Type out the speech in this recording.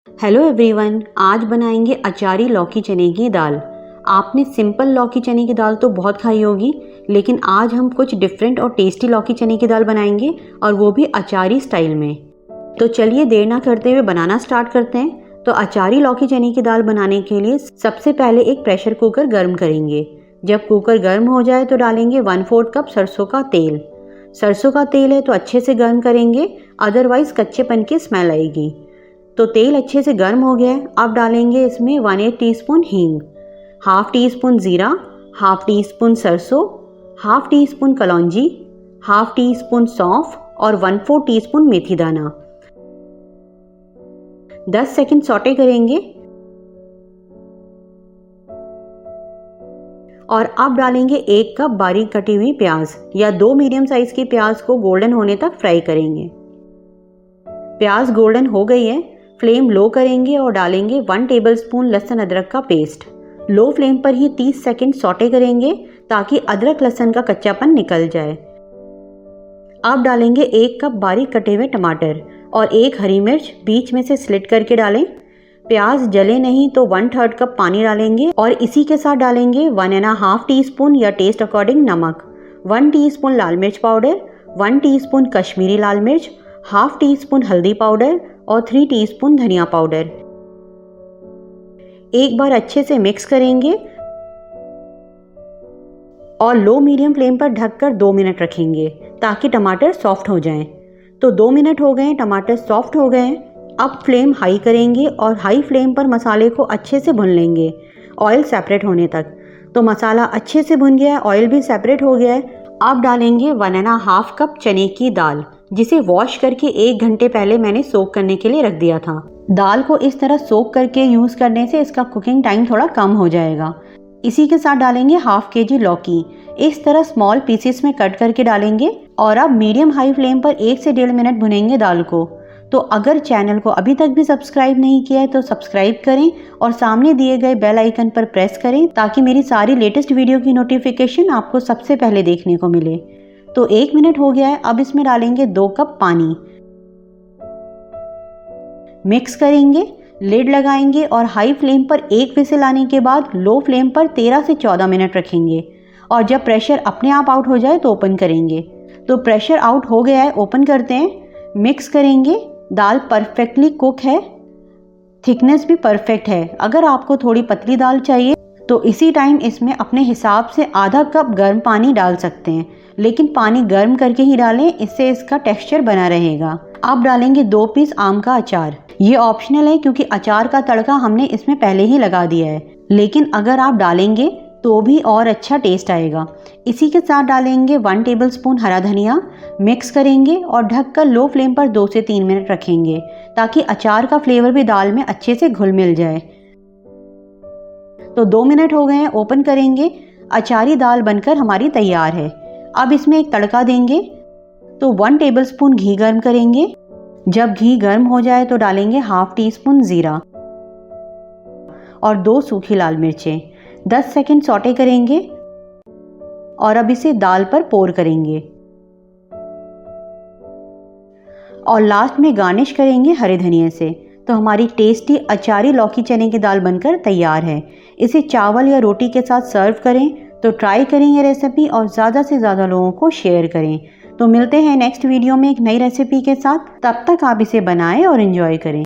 Hello everyone, आज बनाएंगे अचारी लौकी चने की दाल। आपने सिंपल लौकी चने की दाल तो बहुत खाई होगी, लेकिन आज हम कुछ डिफरेंट और टेस्टी लौकी चने की दाल बनाएंगे और वो भी अचारी स्टाइल में। तो चलिए देर ना करते हुए बनाना स्टार्ट करते हैं। तो अचारी लौकी चने की दाल बनाने के लिए सबसे पहले एक प्रेशर कुकर गर्म करेंगे। जब कुकर गर्म हो जाए तो डालेंगे 1/4 कप सरसों का तेल। सरसों का तेल है तो अच्छे से गर्म करेंगे, अदरवाइज कच्चेपन की स्मेल आएगी। तो तेल अच्छे से गर्म हो गया है। अब डालेंगे इसमें 1/8 टीस्पून हींग, 1/2 टीस्पून जीरा, 1/2 टीस्पून सरसों, 1/2 टीस्पून कलौंजी, 1/2 टीस्पून सौंफ और 1/4 टीस्पून मेथी दाना। 10 सेकंड सौटे करेंगे और अब डालेंगे 1 कप बारीक कटी हुई प्याज या 2 मीडियम साइज की प्याज को गोल्डन होने तक फ्राई करेंगे। प्याज गोल्डन हो गई है, फ्लेम लो करेंगे और डालेंगे 1 टेबलस्पून लहसुन अदरक का पेस्ट। लो फ्लेम पर ही 30 सेकंड सौटे करेंगे ताकि अदरक लहसुन का कच्चापन निकल जाए। अब डालेंगे 1 कप बारीक कटे हुए टमाटर और 1 हरी मिर्च बीच में से स्लिट करके डालें। प्याज जले नहीं तो 1/3 कप पानी डालेंगे और इसी के साथ डालेंगे 1.5 टीस्पून या टेस्ट अकॉर्डिंग नमक, 1 टीस्पून लाल मिर्च पाउडर, 1 टीस्पून कश्मीरी लाल मिर्च, 1/2 टीस्पून हल्दी पाउडर और 3 टीस्पून धनिया पाउडर। एक बार अच्छे से मिक्स करेंगे और लो मीडियम फ्लेम पर ढककर 2 मिनट रखेंगे ताकि टमाटर सॉफ्ट हो जाएं। तो 2 मिनट हो गए, टमाटर सॉफ्ट हो गए। अब फ्लेम हाई करेंगे और हाई फ्लेम पर मसाले को अच्छे से भून लेंगे ऑयल सेपरेट होने तक। तो मसाला अच्छे से भुन गया है, ऑयल भी सेपरेट हो गया है। अब डालेंगे 1.5 कप चने की दाल, जिसे वॉश करके 1 घंटे पहले मैंने सोक करने के लिए रख दिया था। दाल को इस तरह सोक करके यूज़ करने से इसका कुकिंग टाइम थोड़ा कम हो जाएगा। इसी के साथ डालेंगे 1/2 kg लौकी, इस तरह स्मॉल पीसेस में कट करके डालेंगे और अब मीडियम हाई फ्लेम पर 1 से 1.5 मिनट भुनेंगे दाल को। तो अगर चैनल को अभी तक भी सब्सक्राइब नहीं किया है तो सब्सक्राइब करें और सामने दिए गए बेल आइकन पर प्रेस करें ताकि मेरी सारी लेटेस्ट वीडियो की नोटिफिकेशन आपको सबसे पहले देखने को मिले। तो 1 मिनट हो गया है, अब इसमें डालेंगे 2 कप पानी, मिक्स करेंगे, लिड लगाएंगे और हाई फ्लेम पर 1 विसिल आने के बाद लो फ्लेम पर 13 से 14 मिनट रखेंगे और जब प्रेशर अपने आप आउट हो जाए तो ओपन करेंगे। तो प्रेशर आउट हो गया है, ओपन करते हैं, मिक्स करेंगे। दाल परफेक्टली कुक है, थिकनेस भी परफेक्ट है। अगर आपको थोड़ी पतली दाल चाहिए तो इसी टाइम इसमें अपने हिसाब से आधा कप गर्म पानी डाल सकते हैं, लेकिन पानी गर्म करके ही डालें, इससे इसका टेक्सचर बना रहेगा। अब डालेंगे 2 पीस आम का अचार। ये ऑप्शनल है क्योंकि अचार का तड़का हमने इसमें पहले ही लगा दिया है, लेकिन अगर आप डालेंगे तो भी और अच्छा टेस्ट आएगा। इसी के साथ डालेंगे 1 टेबलस्पून हरा धनिया, मिक्स करेंगे और ढककर लो फ्लेम पर 2 से 3 मिनट रखेंगे ताकि अचार का फ्लेवर भी दाल में अच्छे से घुल मिल जाए। तो 2 मिनट हो गए हैं, ओपन करेंगे। अचारी दाल बनकर हमारी तैयार है। अब इसमें एक तड़का देंगे। तो 1 टेबलस्पून घी गर्म करेंगे। जब घी गर्म हो जाए तो डालेंगे 1/2 टीस्पून जीरा और 2 सूखी लाल मिर्चें। 10 सेकंड सौटे करेंगे और अब इसे दाल पर पोर करेंगे और लास्ट में गार्निश करेंगे हरे धनिये से। तो हमारी टेस्टी अचारी लौकी चने की दाल बनकर तैयार है। इसे चावल या रोटी के साथ सर्व करें। तो ट्राई करें ये रेसिपी और ज़्यादा से ज़्यादा लोगों को शेयर करें। तो मिलते हैं नेक्स्ट वीडियो में एक नई रेसिपी के साथ। तब तक आप इसे बनाएं और एंजॉय करें।